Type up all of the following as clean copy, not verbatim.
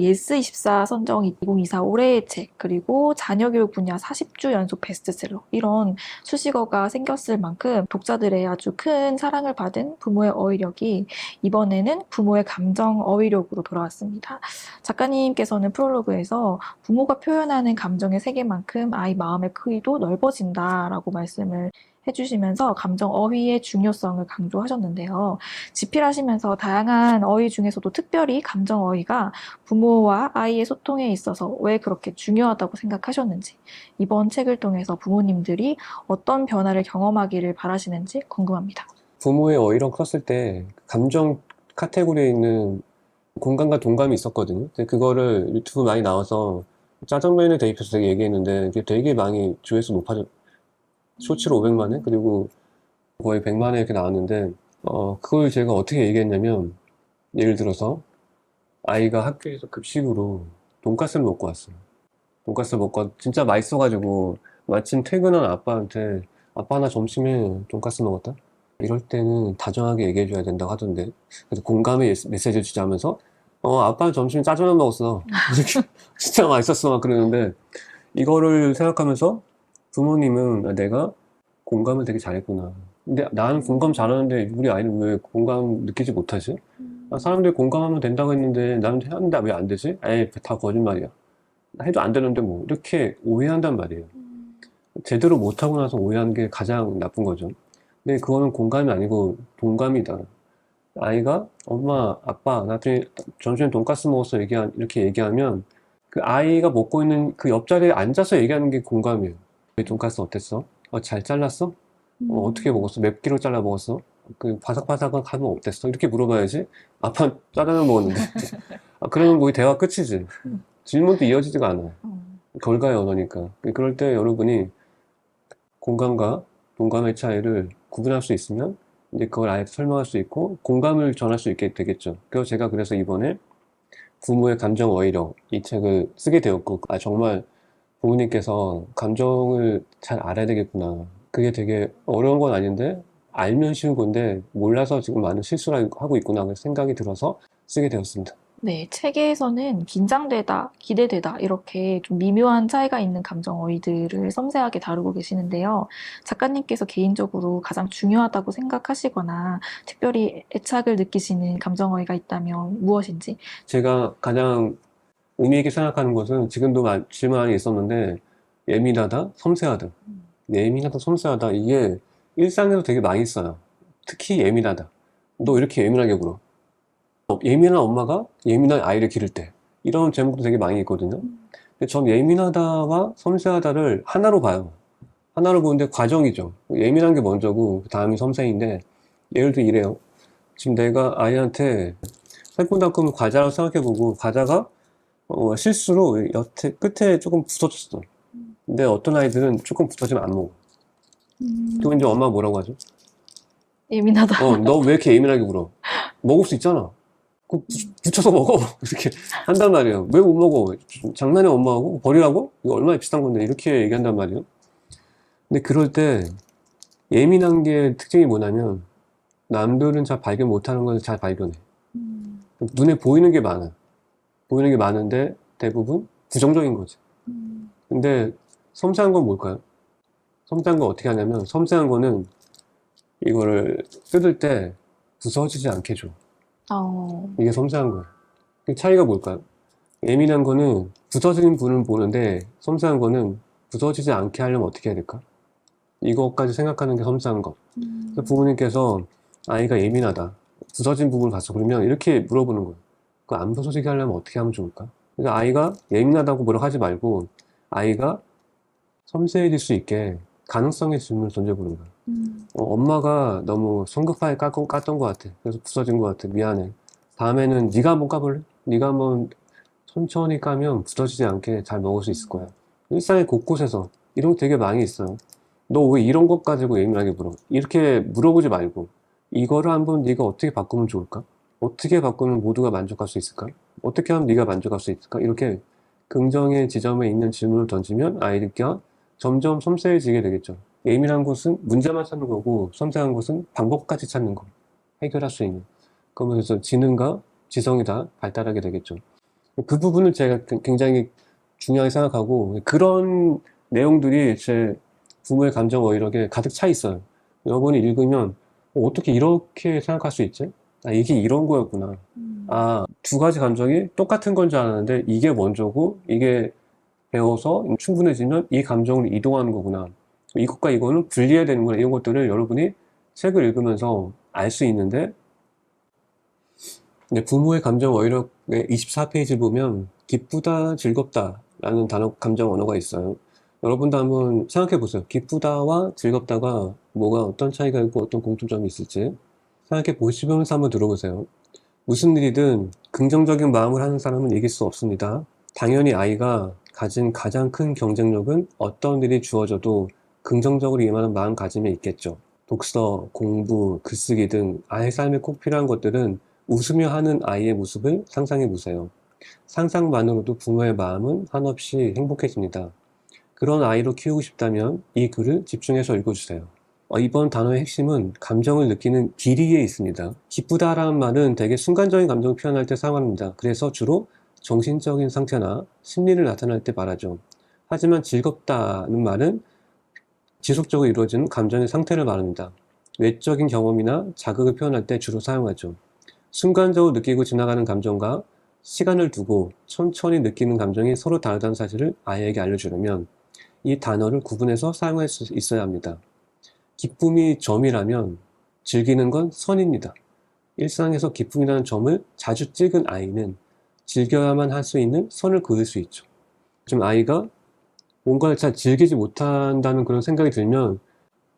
예스24 선정 2024 올해의 책, 그리고 자녀교육 분야 40주 연속 베스트셀러, 이런 수식어가 생겼을 만큼 독자들의 아주 큰 사랑을 받은 부모의 어휘력이 이번에는 부모의 감정 어휘력으로 돌아왔습니다. 작가님께서는 프롤로그에서 부모가 표현하는 감정의 세계만큼 아이 마음의 크기도 넓어진다라고 말씀을 해주시면서 감정 어휘의 중요성을 강조하셨는데요. 집필하시면서 다양한 어휘 중에서도 특별히 감정 어휘가 부모와 아이의 소통에 있어서 왜 그렇게 중요하다고 생각하셨는지, 이번 책을 통해서 부모님들이 어떤 변화를 경험하기를 바라시는지 궁금합니다. 부모의 어휘력 썼을 때 감정 카테고리에 있는 공감과 동감이 있었거든요. 근데 그거를 유튜브 많이 나와서 짜장면에 대입해서 되게 얘기했는데 이게 되게 많이 조회수 높아졌, 쇼츠로 500만 회? 그리고 거의 100만 회 이렇게 나왔는데 그걸 제가 어떻게 얘기했냐면, 예를 들어서 아이가 학교에서 급식으로 돈가스를 먹고 왔어요. 돈가스를 먹고 진짜 맛있어가지고 마침 퇴근한 아빠한테 아빠 나 점심에 돈가스 먹었다? 이럴 때는 다정하게 얘기해줘야 된다고 하던데, 그래서 공감의 메시지를 주자면서 아빠 점심에 짜장면 먹었어 이렇게 진짜 맛있었어 막 그러는데, 이거를 생각하면서 부모님은 내가 공감을 되게 잘했구나. 근데 나는 공감 잘하는데 우리 아이는 왜 공감 느끼지 못하지? 사람들이 공감하면 된다고 했는데 나는 했는데 왜 안 되지? 에이, 다 거짓말이야. 해도 안 되는데 뭐 이렇게 오해한단 말이에요. 제대로 못하고 나서 오해하는 게 가장 나쁜 거죠. 근데 그거는 공감이 아니고 동감이다. 아이가 엄마, 아빠, 나중에 점심에 돈가스 먹었어 이렇게 얘기하면 그 아이가 먹고 있는 그 옆자리에 앉아서 얘기하는 게 공감이에요. 왜 돈가스 어땠어? 잘 잘랐어? 어떻게 먹었어? 몇 개로 잘라 먹었어? 그 바삭바삭한 감은 어땠어? 이렇게 물어봐야지. 아빠 짜장면 먹었는데. 그러면 거의 대화 끝이지. 질문도 이어지지가 않아요. 결과의 언어니까. 그럴 때 여러분이 공감과 동감의 차이를 구분할 수 있으면 이제 그걸 아이한테 설명할 수 있고 공감을 전할 수 있게 되겠죠. 그래서 이번에 부모의 감정 어휘력 이 책을 쓰게 되었고, 정말 부모님께서 감정을 잘 알아야 되겠구나. 그게 되게 어려운 건 아닌데 알면 쉬운 건데 몰라서 지금 많은 실수를 하고 있구나 그런 생각이 들어서 쓰게 되었습니다. 네, 책에서는 긴장되다, 기대되다, 이렇게 좀 미묘한 차이가 있는 감정 어휘들을 섬세하게 다루고 계시는데요. 작가님께서 개인적으로 가장 중요하다고 생각하시거나 특별히 애착을 느끼시는 감정 어휘가 있다면 무엇인지? 제가 가장 의미 있게 생각하는 것은 지금도 질문 많이 있었는데, 예민하다, 섬세하다. 예민하다, 섬세하다. 이게 일상에서 되게 많이 써요. 특히 예민하다. 너 이렇게 예민하게 굴어. 예민한 엄마가 예민한 아이를 기를 때. 이런 제목도 되게 많이 있거든요. 근데 전 예민하다와 섬세하다를 하나로 봐요. 하나로 보는데 과정이죠. 예민한 게 먼저고, 그 다음이 섬세인데, 예를 들어 이래요. 지금 내가 아이한테 새콤달콤 과자를 생각해보고, 과자가 실수로 여태 끝에 조금 붙어졌어. 근데 어떤 아이들은 조금 붙어지면 안 먹어. 그럼 이제 엄마가 뭐라고 하죠? 예민하다. 너 왜 이렇게 예민하게 굴어? 먹을 수 있잖아. 붙여서 먹어. 이렇게 한단 말이에요. 왜 못 먹어? 장난해 엄마하고? 버리라고? 이거 얼마나 비싼 건데. 이렇게 얘기한단 말이에요. 근데 그럴 때 예민한 게 특징이 뭐냐면, 남들은 잘 발견 못하는 걸 잘 발견해. 눈에 보이는 게 많아. 보이는 게 많은데 대부분 부정적인 거지. 근데 섬세한 건 뭘까요? 섬세한 건 어떻게 하냐면, 섬세한 거는 이거를 뜯을 때 부서지지 않게 해줘. 이게 섬세한 거예요. 그 차이가 뭘까요? 예민한 거는 부서지는 부분을 보는데, 섬세한 거는 부서지지 않게 하려면 어떻게 해야 될까? 이것까지 생각하는 게 섬세한 거. 그래서 부모님께서 아이가 예민하다, 부서진 부분을 봤어. 그러면 이렇게 물어보는 거예요. 그 안 부서지게 하려면 어떻게 하면 좋을까? 그러니까 아이가 예민하다고 뭐라고 하지 말고, 아이가 섬세해질 수 있게 가능성의 질문을 던져보는 거야. 엄마가 너무 성급하게 깠던 것 같아. 그래서 부서진 것 같아. 미안해. 다음에는 네가 한번 까볼래? 네가 한번 천천히 까면 부서지지 않게 잘 먹을 수 있을 거야. 일상의 곳곳에서 이런 거 되게 많이 있어요. 너 왜 이런 것 가지고 예민하게 물어? 이렇게 물어보지 말고, 이거를 한번 네가 어떻게 바꾸면 좋을까? 어떻게 바꾸면 모두가 만족할 수 있을까? 어떻게 하면 네가 만족할 수 있을까? 이렇게 긍정의 지점에 있는 질문을 던지면 아이들과 점점 섬세해지게 되겠죠. 예민한 곳은 문제만 찾는 거고, 섬세한 곳은 방법까지 찾는 거. 해결할 수 있는. 그러면서 지능과 지성이 다 발달하게 되겠죠. 그 부분을 제가 굉장히 중요하게 생각하고, 그런 내용들이 제 부모의 감정 어휘력에 가득 차 있어요. 여러분이 읽으면 어떻게 이렇게 생각할 수 있지? 아, 이게 이런 거였구나. 아, 두 가지 감정이 똑같은 건 줄 알았는데 이게 먼저고 이게 배워서 충분해지면 이 감정으로 이동하는 거구나. 이것과 이거는 분리해야 되는구나. 이런 것들을 여러분이 책을 읽으면서 알 수 있는데, 근데 부모의 감정 어휘력의 24페이지를 보면 기쁘다, 즐겁다 라는 단어, 감정 언어가 있어요. 여러분도 한번 생각해 보세요. 기쁘다와 즐겁다가 뭐가 어떤 차이가 있고 어떤 공통점이 있을지 생각해 보시면서 한번 들어보세요. 무슨 일이든 긍정적인 마음을 하는 사람은 이길 수 없습니다. 당연히 아이가 가진 가장 큰 경쟁력은 어떤 일이 주어져도 긍정적으로 임하는 마음가짐에 있겠죠. 독서, 공부, 글쓰기 등 아이의 삶에 꼭 필요한 것들은 웃으며 하는 아이의 모습을 상상해 보세요. 상상만으로도 부모의 마음은 한없이 행복해집니다. 그런 아이로 키우고 싶다면 이 글을 집중해서 읽어주세요. 이번 단어의 핵심은 감정을 느끼는 길이에 있습니다. 기쁘다라는 말은 대개 순간적인 감정을 표현할 때 사용합니다. 그래서 주로 정신적인 상태나 심리를 나타낼 때 말하죠. 하지만 즐겁다는 말은 지속적으로 이루어지는 감정의 상태를 말합니다. 외적인 경험이나 자극을 표현할 때 주로 사용하죠. 순간적으로 느끼고 지나가는 감정과 시간을 두고 천천히 느끼는 감정이 서로 다르다는 사실을 아이에게 알려주려면 이 단어를 구분해서 사용할 수 있어야 합니다. 기쁨이 점이라면 즐기는 건 선입니다. 일상에서 기쁨이라는 점을 자주 찍은 아이는 즐겨야만 할 수 있는 선을 그을 수 있죠. 좀 아이가 뭔가를 잘 즐기지 못한다는 그런 생각이 들면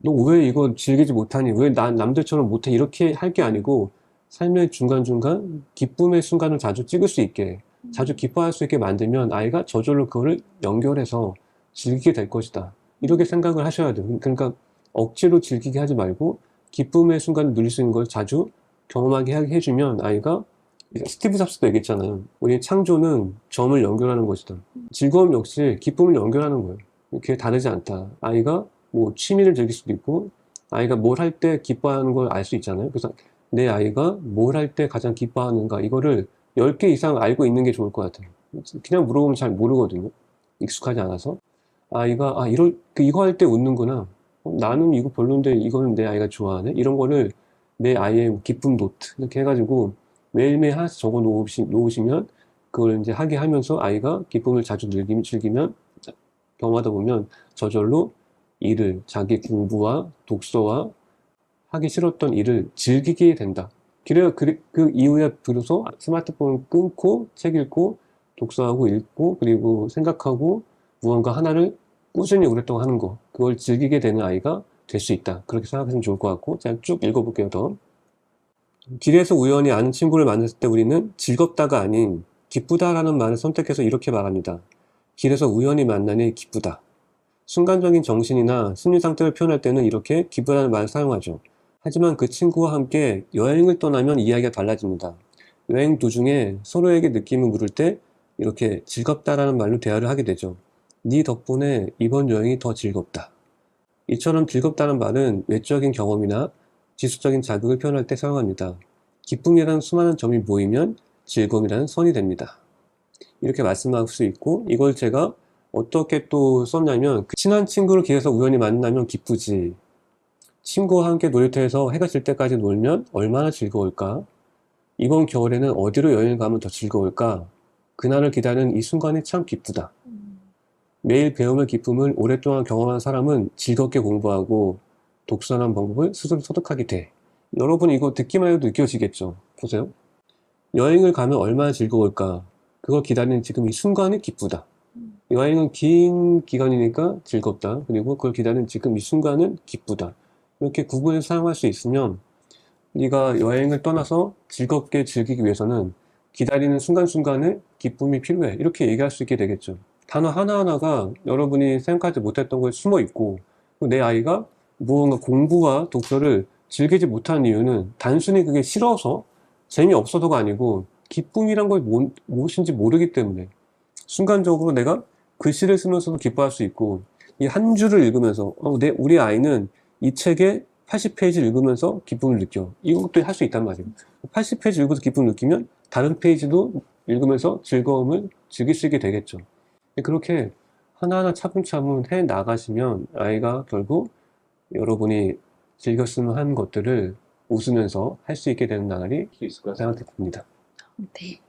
너 왜 이거 즐기지 못하니? 왜 난 남들처럼 못해? 이렇게 할 게 아니고 삶의 중간중간 기쁨의 순간을 자주 찍을 수 있게, 자주 기뻐할 수 있게 만들면 아이가 저절로 그거를 연결해서 즐기게 될 것이다. 이렇게 생각을 하셔야 돼요. 그러니까 억지로 즐기게 하지 말고 기쁨의 순간을 누릴 수 있는 걸 자주 경험하게 해주면 아이가, 스티브 잡스도 얘기했잖아요. 우리 창조는 점을 연결하는 것이다. 즐거움 역시 기쁨을 연결하는 거예요. 그게 다르지 않다. 아이가 뭐 취미를 즐길 수도 있고 아이가 뭘 할 때 기뻐하는 걸 알 수 있잖아요. 그래서 내 아이가 뭘 할 때 가장 기뻐하는가 이거를 10개 이상 알고 있는 게 좋을 것 같아요. 그냥 물어보면 잘 모르거든요. 익숙하지 않아서. 아이가 이거 할 때 웃는구나. 나는 이거 별론데 이거는 내 아이가 좋아하네. 이런 거를 내 아이의 기쁨 노트 이렇게 해가지고 매일매일 하나씩 적어 놓으시면 그걸 이제 하게 하면서 아이가 기쁨을 자주 즐기면 경험하다 보면 저절로 자기 공부와 독서와 하기 싫었던 일을 즐기게 된다. 그래야 그 이후에 비로소 스마트폰을 끊고 책 읽고 독서하고 읽고 그리고 생각하고 무언가 하나를 꾸준히 오랫동안 하는 거, 그걸 즐기게 되는 아이가 될 수 있다. 그렇게 생각하시면 좋을 것 같고, 제가 쭉 읽어볼게요, 더. 길에서 우연히 아는 친구를 만났을 때 우리는 즐겁다가 아닌 기쁘다라는 말을 선택해서 이렇게 말합니다. 길에서 우연히 만나니 기쁘다. 순간적인 정신이나 심리 상태를 표현할 때는 이렇게 기쁘다는 말을 사용하죠. 하지만 그 친구와 함께 여행을 떠나면 이야기가 달라집니다. 여행 도중에 서로에게 느낌을 물을 때 이렇게 즐겁다라는 말로 대화를 하게 되죠. 네 덕분에 이번 여행이 더 즐겁다. 이처럼 즐겁다는 말은 외적인 경험이나 지수적인 자극을 표현할 때 사용합니다. 기쁨이라는 수많은 점이 모이면 즐거움이라는 선이 됩니다. 이렇게 말씀할 수 있고, 이걸 제가 어떻게 또 썼냐면, 친한 친구를 길에서 우연히 만나면 기쁘지. 친구와 함께 놀이터에서 해가 질 때까지 놀면 얼마나 즐거울까? 이번 겨울에는 어디로 여행을 가면 더 즐거울까? 그날을 기다리는 이 순간이 참 기쁘다. 매일 배움의 기쁨을 오랫동안 경험한 사람은 즐겁게 공부하고 독서하는 방법을 스스로 터득하게 돼. 여러분 이거 듣기만 해도 느껴지겠죠? 보세요. 여행을 가면 얼마나 즐거울까? 그걸 기다리는 지금 이 순간이 기쁘다. 여행은 긴 기간이니까 즐겁다. 그리고 그걸 기다리는 지금 이 순간은 기쁘다. 이렇게 구분해서 사용할 수 있으면 네가 여행을 떠나서 즐겁게 즐기기 위해서는 기다리는 순간순간에 기쁨이 필요해. 이렇게 얘기할 수 있게 되겠죠. 단어 하나하나가 여러분이 생각하지 못했던 거에 숨어 있고, 내 아이가 무언가 공부와 독서를 즐기지 못하는 이유는 단순히 그게 싫어서 재미없어서가 아니고 기쁨이란 걸 무엇인지 모르기 때문에 순간적으로 내가 글씨를 쓰면서도 기뻐할 수 있고, 이 한 줄을 읽으면서 우리 아이는 이 책의 80페이지를 읽으면서 기쁨을 느껴. 이것도 할 수 있단 말이에요. 80페이지 읽어서 기쁨을 느끼면 다른 페이지도 읽으면서 즐거움을 즐길 수 있게 되겠죠. 그렇게 하나하나 차분차분 해 나가시면 아이가 결국 여러분이 즐겼으면 한 것들을 웃으면서 할 수 있게 되는 날이 있을 거라 생각됩니다. 네.